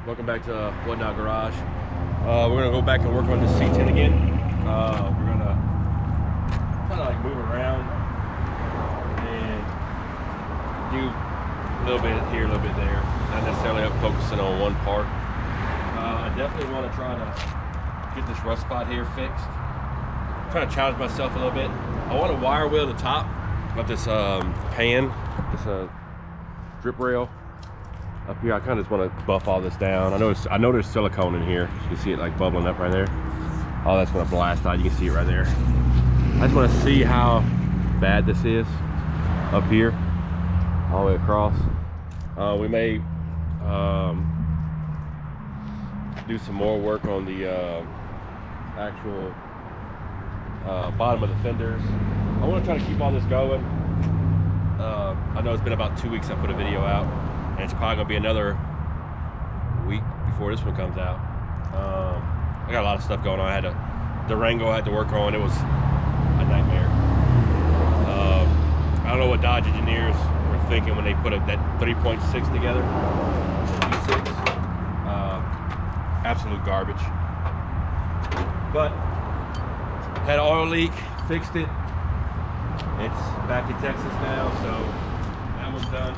Welcome back to Whatnot Garage. We're gonna go back and work on this C10 again. We're gonna kind of like move around and do a little bit here, a little bit there. Not necessarily up focusing on one part. I definitely want to try to get this rust spot here fixed. I'm trying to challenge myself a little bit. I want to wire wheel the top of this pan, this drip rail up here. I kind of just want to buff all this down. I know there's silicone in here. You can see it like bubbling up right there. All that's going to blast out. You can see it right there. I just want to see how bad this is up here, all the way across. We may do some more work on the actual bottom of the fenders. I want to try to keep all this going. I know it's been about 2 weeks I put a video out, and it's probably gonna be another week before this one comes out. I got a lot of stuff going on. I had a Durango I had to work on. It was a nightmare. I don't know what Dodge engineers were thinking when they put that 3.6 together. V6. Absolute garbage. But had an oil leak, fixed it. It's back in Texas now, so that one's done.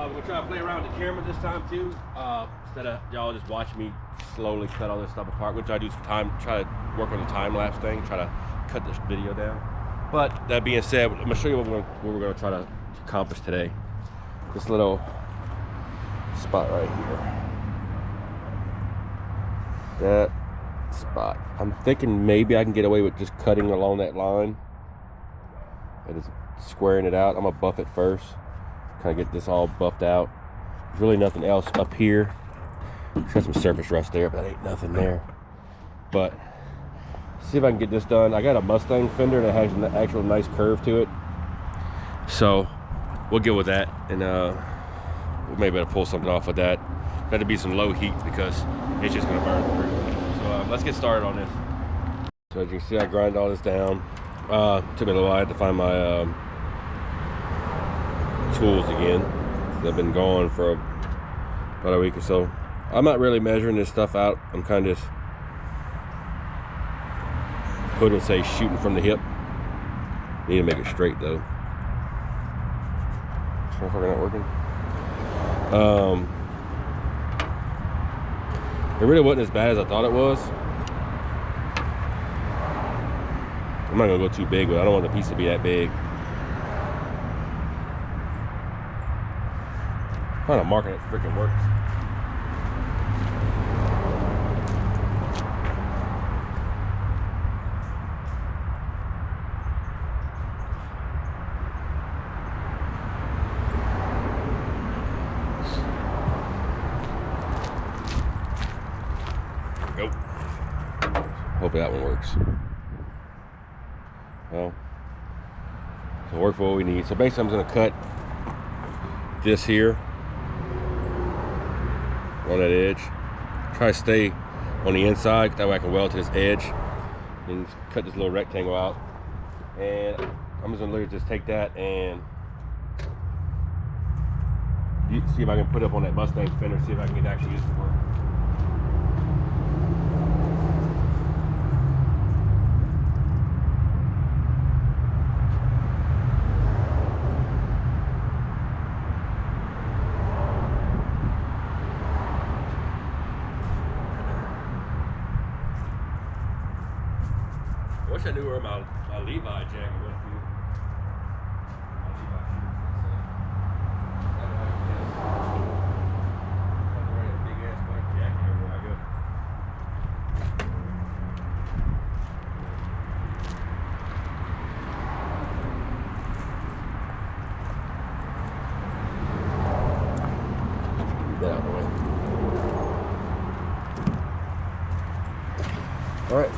We're gonna try to play around with the camera this time too, instead of y'all just watching me slowly cut all this stuff apart, which I do try to work on the time lapse thing, try to cut this video down. But that being said, I'm gonna show you what we're gonna try to accomplish today. This little spot right here. That spot. I'm thinking maybe I can get away with just cutting along that line and just squaring it out. I'm gonna buff it first, kind of get this all buffed out. There's really nothing else up here. It's got some surface rust there, but that ain't nothing there. But see if I can get this done. I got a Mustang fender that has an actual nice curve to it, so we'll get with that, and we may be able to pull something off with that. Got to be some low heat because it's just gonna burn through. So let's get started on this. So as you can see, I grind all this down. Took me a little while. I had to find my tools again. They've been gone for about a week or so. I'm not really measuring this stuff out. I'm kind of just putting, say, shooting from the hip. Need to make it straight though. So if we're not working. It really wasn't as bad as I thought it was. I'm not gonna go too big, but I don't want the piece to be that big. Find a marker that freaking works. Nope. Hopefully that one works. Well, it'll work for what we need. So basically I'm just gonna cut this here on that edge. Try to stay on the inside, that way I can weld to this edge and cut this little rectangle out. And I'm just gonna literally just take that and see if I can put it up on that Mustang fender, see if I can get actually use it to work. I wish I knew where my Levi jacket went to. My Levi I'm wearing a big ass white jacket everywhere I go. Get out of the way. All right.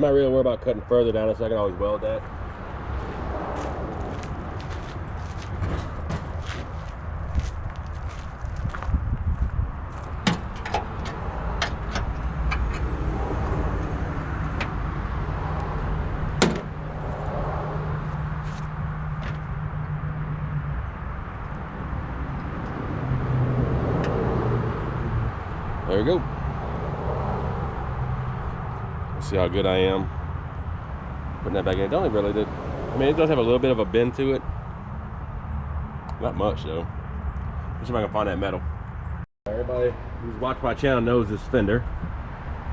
not really worried about cutting further down, so I can always weld that. There we go. Let's see how good I am putting that back in. It don't really did. I mean, it does have a little bit of a bend to it. Not much though. Let's see if I can find that metal. Everybody who's watched my channel knows this Fender,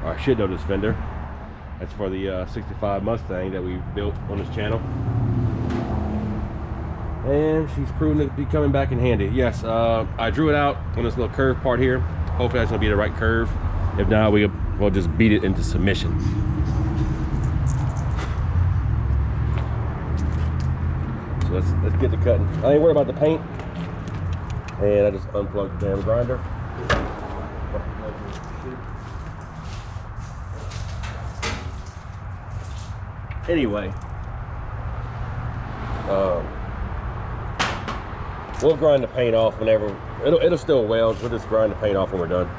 or I should know this Fender. That's for the 65 Mustang that we built on this channel. And she's proven to be coming back in handy. Yes, I drew it out on this little curve part here. Hopefully that's gonna be the right curve. If not, we'll just beat it into submission. So let's get to cutting. I ain't worried about the paint. And I just unplugged the damn grinder. Anyway, we'll grind the paint off whenever. It'll still weld. We'll just grind the paint off when we're done.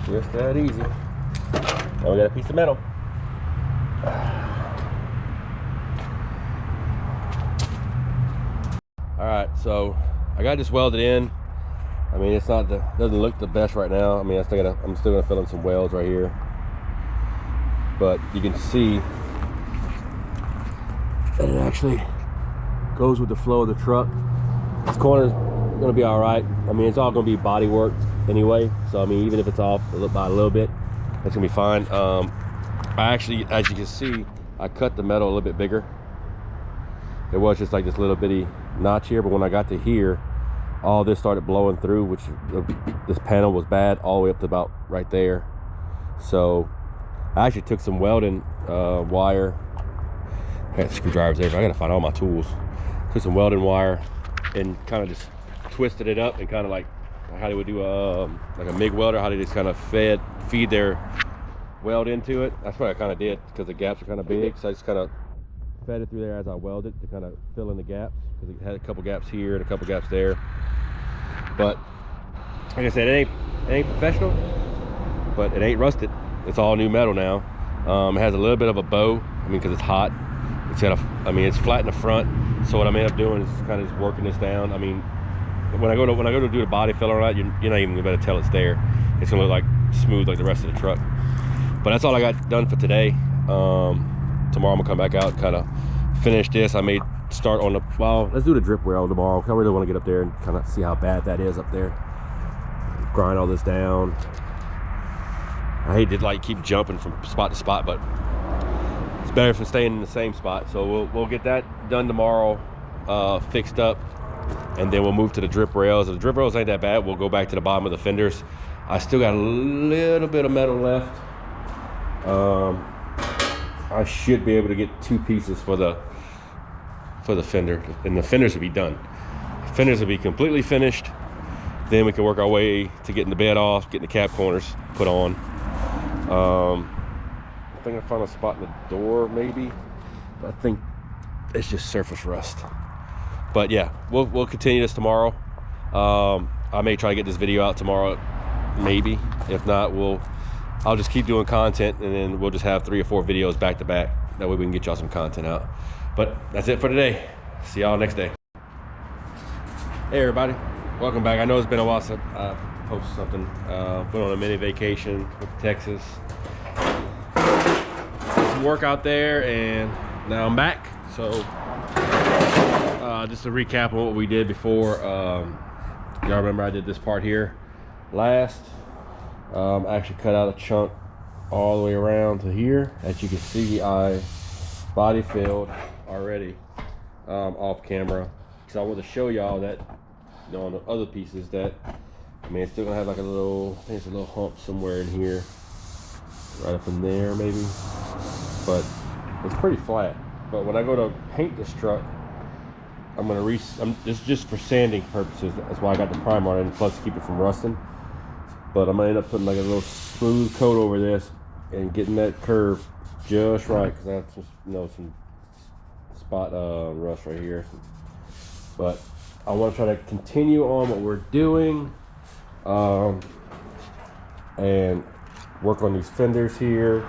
Just that easy. Now we got a piece of metal. All right, so I got this welded in. I mean, it's not doesn't look the best right now. I mean, I'm still gonna fill in some welds right here, but you can see that it actually goes with the flow of the truck. This corner's gonna be all right. I mean, it's all gonna be body worked anyway, so I mean, even if it's off by a little bit, that's gonna be fine. I actually, as you can see, I cut the metal a little bit bigger. It was just like this little bitty notch here, but when I got to here, all this started blowing through, which this panel was bad all the way up to about right there. So I actually took some welding wire. I got screwdrivers there, but I gotta find all my tools. Took some welding wire and kind of just twisted it up, and kind of like how they would do like a MIG welder, how they just kind of feed their weld into it. That's what I kind of did, because the gaps are kind of big, so I just kind of fed it through there as I welded to kind of fill in the gaps, because it had a couple gaps here and a couple gaps there. But like I said, it ain't professional, but it ain't rusted. It's all new metal now. It has a little bit of a bow, I mean, because it's hot. It's got I mean, it's flat in the front, so what I end up doing is kind of just working this down. I mean, when I go to do the body filler on that, you're not even gonna tell it's there. It's gonna look like smooth like the rest of the truck. But that's all I got done for today. Tomorrow I'm gonna come back out and kind of finish this. I may start on the, well, let's do the drip rail tomorrow. I really want to get up there and kind of see how bad that is up there. Grind all this down. I hate to like keep jumping from spot to spot, but it's better from staying in the same spot. So we'll get that done tomorrow, fixed up, and then we'll move to the drip rails. If the drip rails ain't that bad, we'll go back to the bottom of the fenders. I still got a little bit of metal left. I should be able to get 2 pieces for the fender, and the fenders will be done. The fenders will be completely finished. Then we can work our way to getting the bed off, getting the cap corners put on. I think I found a spot in the door maybe, but I think it's just surface rust. But yeah, we'll continue this tomorrow. I may try to get this video out tomorrow, maybe. If not, I'll just keep doing content, and then we'll just have 3 or 4 videos back to back. That way we can get y'all some content out. But that's it for today. See y'all next day. Hey everybody, welcome back. I know it's been a while since I posted something. Went on a mini vacation with Texas. Did some work out there, and now I'm back. So just to recap on what we did before. Y'all remember I did this part here last. Actually cut out a chunk all the way around to here. As you can see, I body filled already off camera, because I want to show y'all that, you know, on the other pieces that, I mean, it's still gonna have like a little, I think it's a little hump somewhere in here, right up in there maybe, but it's pretty flat. But when I go to paint this truck, I'm gonna this is just for sanding purposes. That's why I got the primer on it, and plus to keep it from rusting. But I'm gonna end up putting like a little smooth coat over this and getting that curve just right, because I have some, you know, some spot rust right here. But I want to try to continue on what we're doing and work on these fenders here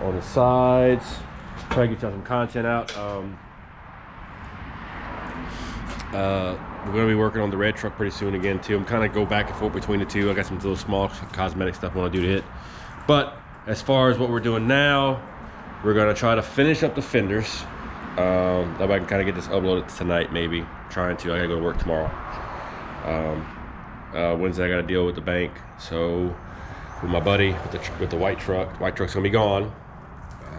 on the sides. Try to get y'all some content out. We're going to be working on the red truck pretty soon again too. I'm kind of go back and forth between the two. I got some little small cosmetic stuff I want to do to it. But as far as what we're doing now, we're going to try to finish up the fenders. That way I can kind of get this uploaded tonight, maybe. Trying to. I gotta go to work tomorrow. Wednesday I gotta deal with the bank. So with my buddy with the white truck. The white truck's gonna be gone.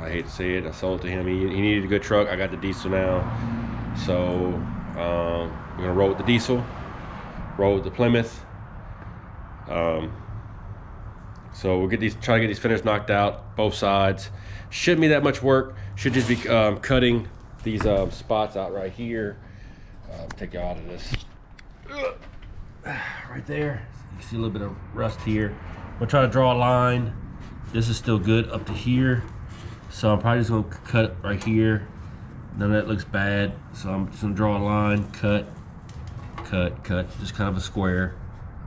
I hate to say it. I sold it to him. He needed a good truck. I got the diesel now. So we're gonna roll with the diesel, roll with the Plymouth. So we'll try to get these fenders knocked out, both sides. Shouldn't be that much work. Should just be cutting these spots out right here. Take you out of this. Right there. You can see a little bit of rust here. I'm gonna try to draw a line. This is still good up to here. So I'm probably just gonna cut it right here. None of that looks bad. So I'm just gonna draw a line, cut, just kind of a square.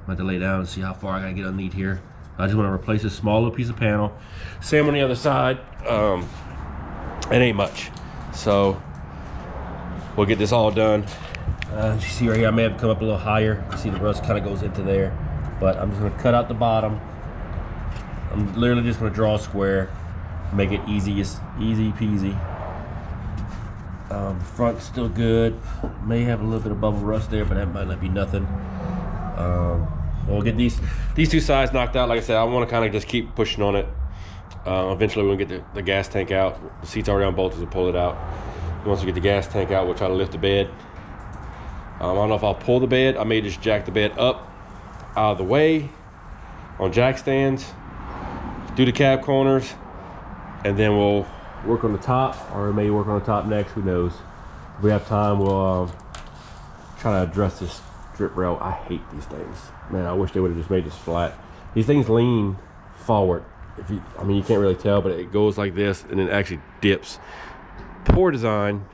I'm going to lay down and see how far I gotta get underneath here. I just want to replace this small little piece of panel. Same on the other side. It ain't much. So we'll get this all done. You see right here, I may have come up a little higher. You see the rust kind of goes into there. But I'm just going to cut out the bottom. I'm literally just going to draw a square. Make it easy peasy. Front's still good. May have a little bit of bubble rust there, but that might not be nothing. We'll get these two sides knocked out. Like I said, I want to kind of just keep pushing on it. Eventually we'll get the gas tank out. The seat's already unbolted, we'll pull it out. Once we get the gas tank out, we'll try to lift the bed. I don't know if I'll pull the bed. I may just jack the bed up out of the way on jack stands, do the cab corners, and then we'll work on the top, or we may work on the top next, who knows. If we have time, we'll try to address this strip rail. I hate these things. Man, I wish they would have just made this flat. These things lean forward. I mean, you can't really tell, but it goes like this and it actually dips. Poor design.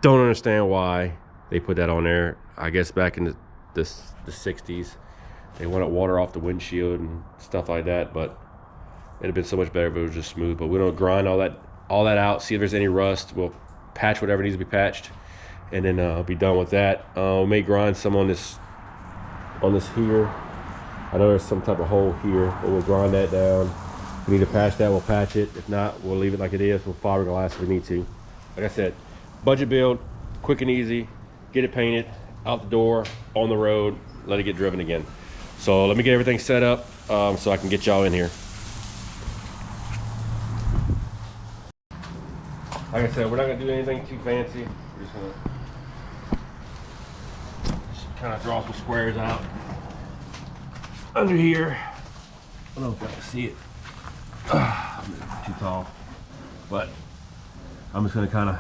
Don't understand why they put that on there. I guess back in the 60s, they wanted water off the windshield and stuff like that, but it'd have been so much better if it was just smooth. But we don't grind all that out, see if there's any rust. We'll patch whatever needs to be patched, and then be done with that. We may grind some on this here. I know there's some type of hole here, but we'll grind that down. If we need to patch that, we'll patch it. If not, we'll leave it like it is. We'll fiberglass if we need to. Like I said, budget build, quick and easy. Get it painted, out the door, on the road, let it get driven again. So let me get everything set up so I can get y'all in here. Like I said, we're not gonna do anything too fancy. We're just gonna kind of draw some squares out under here. I don't know if I can see it. I'm too tall, but I'm just gonna kind of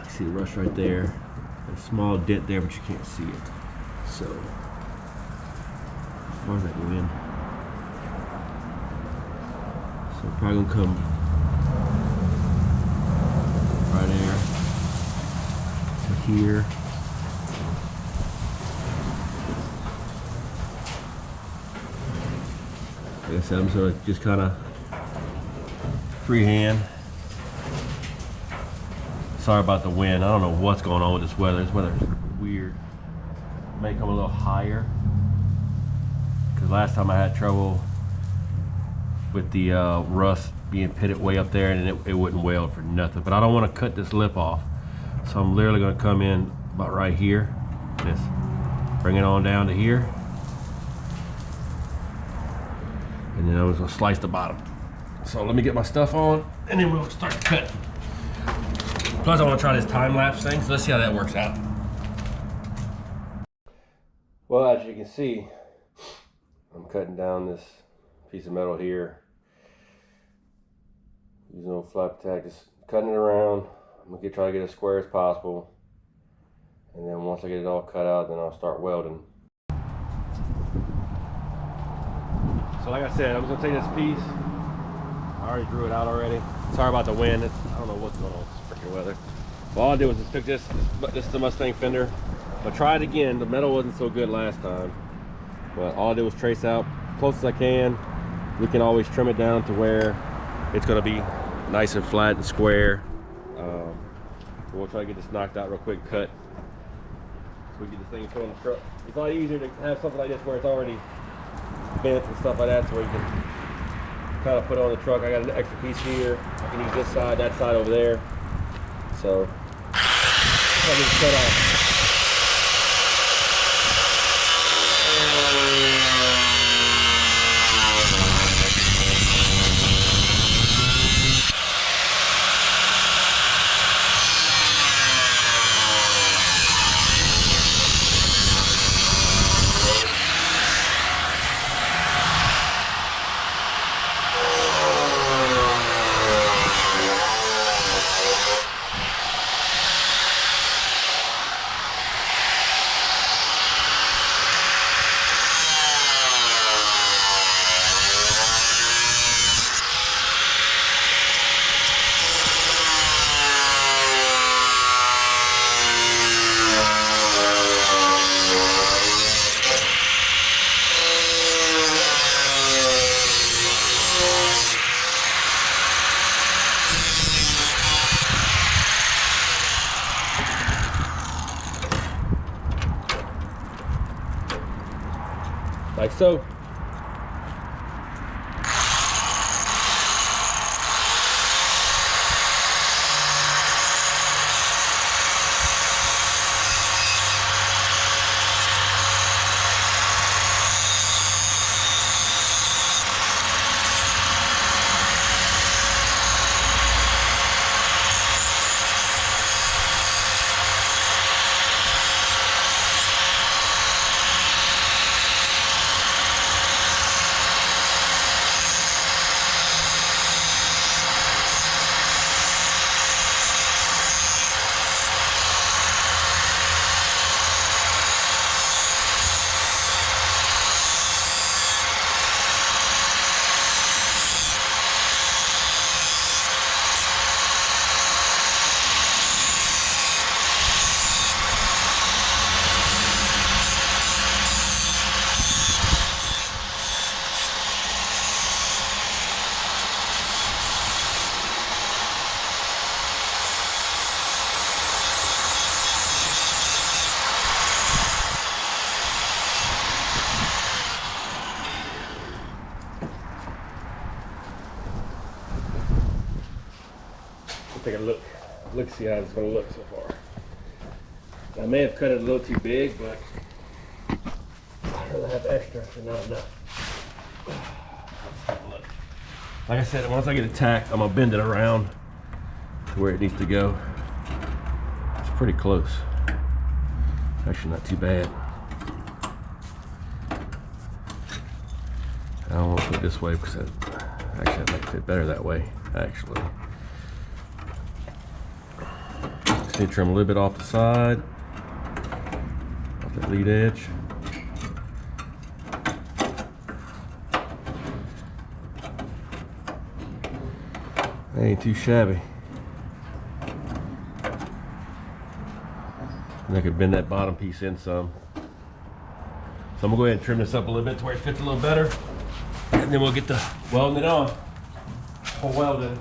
see the rust right there. A small dent there, but you can't see it. So, where's that going in? So probably gonna come right there to here. Like I said, I'm sort of just kind of freehand. Sorry about the wind. I don't know what's going on with this weather. This weather is weird. It may come a little higher, because last time I had trouble with the rust being pitted way up there, and it wouldn't weld for nothing. But I don't want to cut this lip off, so I'm literally going to come in about right here. Just bring it on down to here. and then I was gonna slice the bottom. So let me get my stuff on, and then we'll start to cut. Plus I wanna try this time-lapse thing, so let's see how that works out. Well, as you can see, I'm cutting down this piece of metal here. Using a little flap tack, just cutting it around. I'm gonna try to get as square as possible. And then once I get it all cut out, then I'll start welding. So like I said, I'm just gonna take this piece. I already drew it out already. Sorry about the wind. I don't know what's going on with this freaking weather. Well, all I did was just pick this. This is the Mustang Fender. But try it again. The metal wasn't so good last time. But all I did was trace out close as I can. We can always trim it down to where it's gonna be nice and flat and square. We'll try to get this knocked out real quick, cut. So we get this thing put on the truck. It's a lot easier to have something like this where it's already bent and stuff like that, so where you can kind of put it on the truck. I got an extra piece here. I can use this side, that side over there. So I'll just cut off. Like so. Take a look, see how it's going to look so far. I may have cut it a little too big, but I'd rather have extra than not enough. Like I said, once I get it tacked, I'm going to bend it around to where it needs to go. It's pretty close. Actually, not too bad. I don't want to put it this way because actually that might fit better that way, actually. Just need to trim a little bit off the side, off that lead edge. Ain't too shabby. And I could bend that bottom piece in some. So I'm gonna go ahead and trim this up a little bit to where it fits a little better. And then we'll get the welding it on. We'll weld it.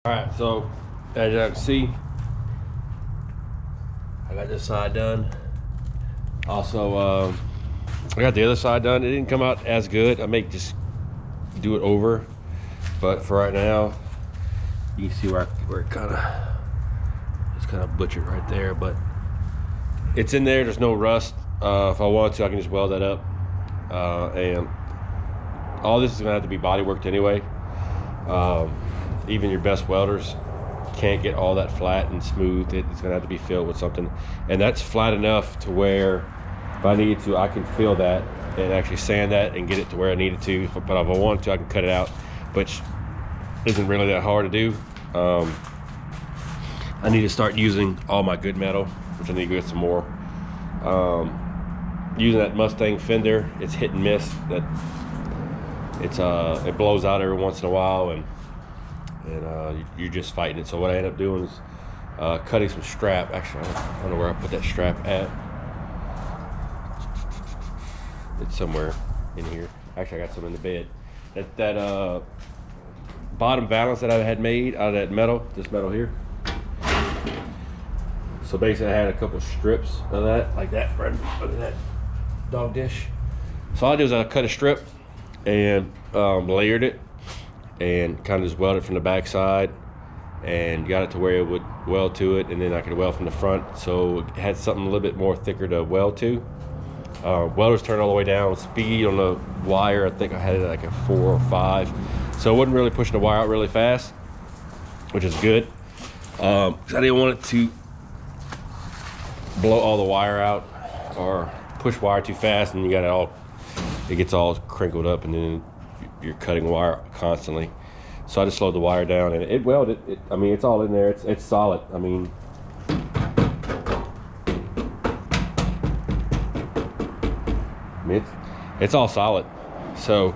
All right, so as you can see, I got this side done. Also, I got the other side done. It didn't come out as good. I may just do it over, but for right now, you can see where it kind of butchered right there, but it's in there. There's no rust. If I want to, I can just weld that up, and all this is gonna have to be body worked anyway. Even your best welders can't get all that flat and smooth. It's gonna have to be filled with something, and that's flat enough to where if I need to, I can fill that and actually sand that and get it to where I need it to. But if I want to, I can cut it out, which isn't really that hard to do. I need to start using all my good metal, which I need to get some more. Using that Mustang Fender, it's hit and miss. That it blows out every once in a while, and you're just fighting it. So what I end up doing is cutting some strap. Actually, I don't know where I put that strap at. It's somewhere in here. Actually, I got some in the bed. That bottom valance that I had made out of that metal, this metal here. So basically, I had a couple strips of that, like that, right under that dog dish. So all I did was I cut a strip and layered it, and kind of just welded it from the back side, and got it to where it would weld to it, and then I could weld from the front, so it had something a little bit more thicker to weld to. Welders turned all the way down. Speed on the wire, I think I had it at like a 4 or 5, so it wasn't really pushing the wire out really fast, which is good, because I didn't want it to blow all the wire out or push wire too fast, and it gets all crinkled up, and then you're cutting wire constantly. So I just slowed the wire down, and it welded. I mean, it's all in there. It's solid. I mean, it's all solid. So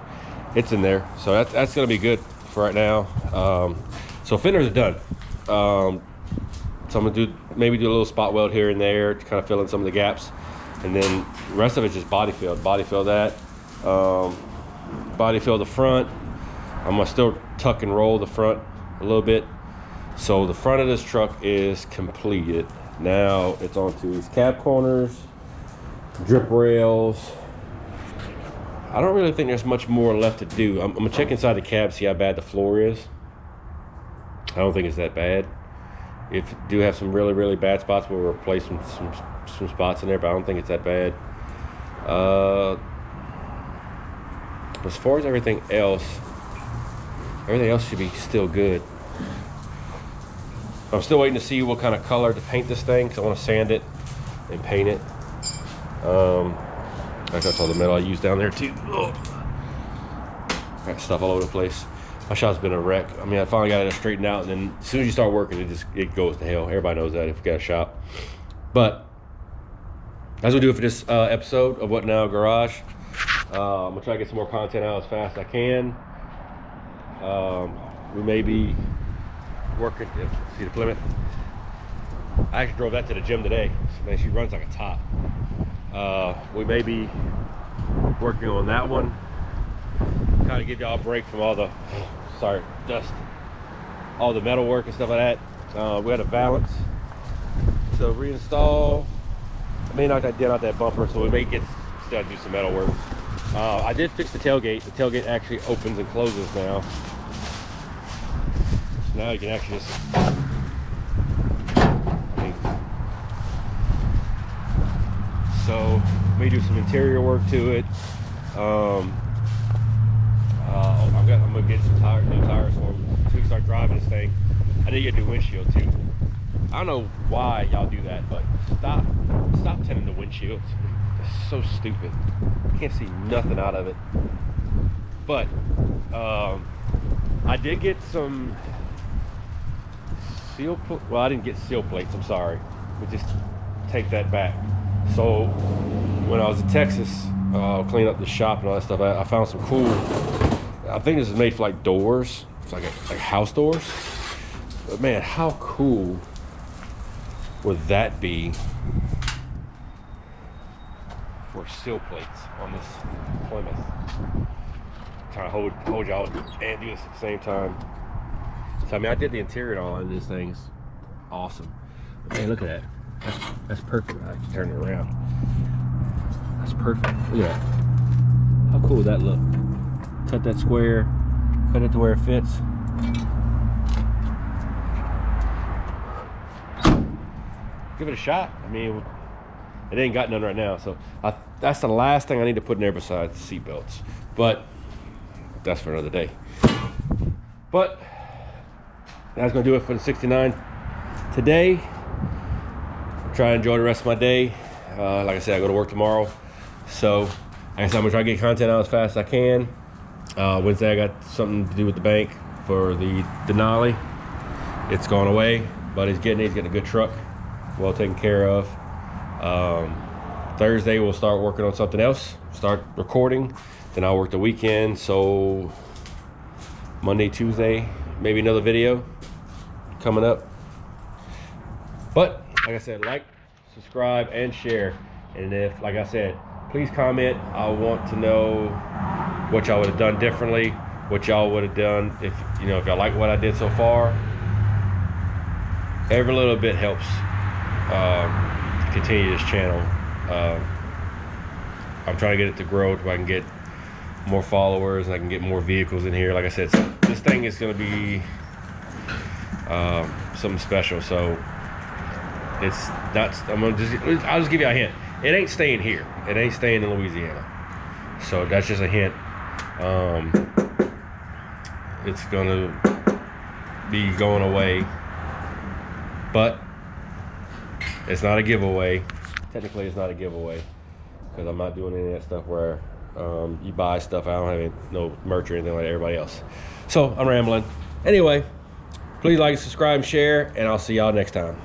it's in there. So that's gonna be good for right now. So fenders are done. So I'm gonna maybe do a little spot weld here and there to kind of fill in some of the gaps, and then the rest of it's just body fill that. Body fill the front. I'm gonna still tuck and roll the front a little bit. So the front of this truck is completed. Now it's onto these cab corners, drip rails. I don't really think there's much more left to do. I'm gonna check inside the cab, see how bad the floor is. I don't think it's that bad. If you do have some really, really bad spots, we'll replace some spots in there, but I don't think it's that bad. As far as everything else should be still good. I'm still waiting to see what kind of color to paint this thing, because I want to sand it and paint it. That's all the metal I used down there too. Oh. Got stuff all over the place. My shop's been a wreck. I mean, I finally got it straightened out, and then as soon as you start working, it goes to hell. Everybody knows that if you got a shop. But that's what we do it for this episode of What Now Garage. I'm gonna try to get some more content out as fast as I can. We may be working. See the Plymouth? I actually drove that to the gym today. Man, she runs like a top. We may be working on that one. Kind of give y'all a break from all the dust, all the metal work and stuff like that. We had a valance to reinstall. I may knock that dent out that bumper, so we may still do some metal work. I did fix the tailgate. The tailgate actually opens and closes now. So now you can actually just, so we do some interior work to it. I'm gonna get some new tires for them so we can start driving this thing. I did get a new windshield too. I don't know why y'all do that, but stop tinting the windshield. It's so stupid. You can't see nothing out of it. But I did get some well, I didn't get seal plates, I'm sorry. But just take that back. So when I was in Texas, cleaning up the shop and all that stuff, I found some cool, I think this is made for like doors. It's like house doors. But man, how cool would that be for seal plates on this Plymouth? Trying to hold y'all and do this at the same time. So I mean, I did the interior and all, and this thing's awesome. But man, look at that. That's perfect. I can turn it around. That's perfect. Look at that. How cool would that look? Cut that square, cut it to where it fits. Give it a shot. I mean, it ain't got none right now, so that's the last thing I need to put in there besides seat belts. But that's for another day. But that's gonna do it for the 69 today. Try to enjoy the rest of my day. Like I said, I go to work tomorrow, so like I said, I'm gonna try to get content out as fast as I can. Wednesday I got something to do with the bank for the Denali. It's gone away, but he's getting a good truck, well taken care of. Thursday we'll start working on something else, start recording, then I'll work the weekend. So Monday, Tuesday, maybe another video coming up. But like I said, like, subscribe, and share. And if, like I said, please comment. I want to know what y'all would have done differently, what y'all would have done if if y'all like what I did so far. Every little bit helps to continue this channel. I'm trying to get it to grow so I can get more followers and I can get more vehicles in here. Like I said, so this thing is going to be something special. So it's not. I'll just give you a hint. It ain't staying here. It ain't staying in Louisiana. So that's just a hint. It's gonna be going away, but it's not a giveaway. Technically, it's not a giveaway because I'm not doing any of that stuff where you buy stuff. I don't have no merch or anything like everybody else. So I'm rambling. Anyway, please like, subscribe, and share, and I'll see y'all next time.